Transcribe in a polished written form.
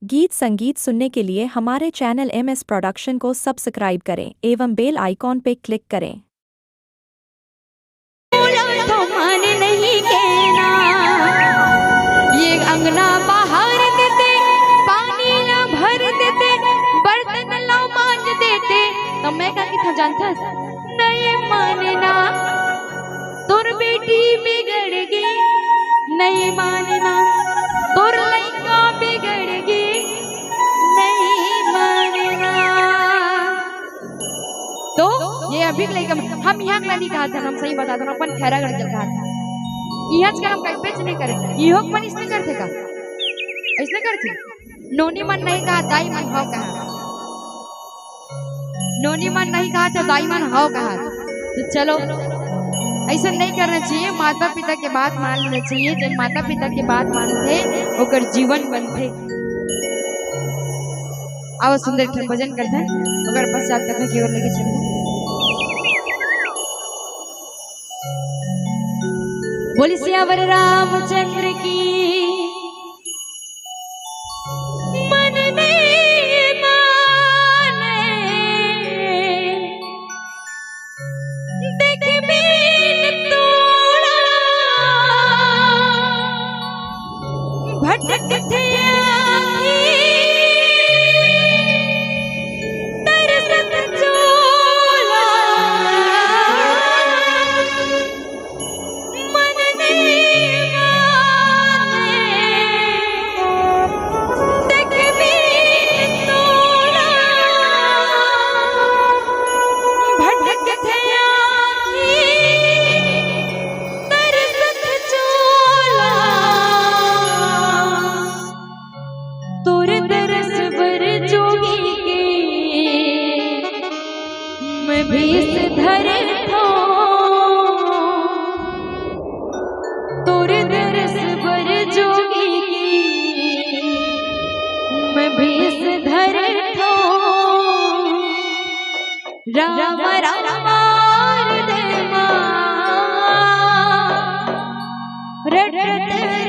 गीत संगीत सुनने के लिए हमारे चैनल MS प्रोडक्शन को सब्सक्राइब करें एवं बेल आइकॉन पे क्लिक करें। तो मन नहीं कहना, ये अंगना बाहर देते, पानी ना भर देते, बर्तन ला मांज देते, तो मैं क्या कितना जानता नहीं मानना, तोर बेटी बिगड़ गई, नहीं मानना, तोर लड़का बिगड़ गई, नहीं मानना। तो ये अभी हम यहाँ नहीं कहा था, हम सही बता दो, अपन खैरागढ़ चल कहा था। यहाँ का हम कहीं पे नहीं करे, इहो मन इसने करते का, इसने करते। नोनी मन नहीं कहा, दाई मन हाव कहा, नोनी मन नहीं कहा तो दाई मन हाव कहा। तो चलो ऐसा नहीं करना चाहिए, माता पिता के बात मान लेना चाहिए, जब माता पिता के बात मानते ओकर जीवन बनते। आओ सुंदर भजन करते हैं, अगर पश्चात करने की ओर लेके चलो। बोली सियावर रामचंद्र की, मन नहीं माने, देख बीन तोड़ा, भटकते राम राम रटत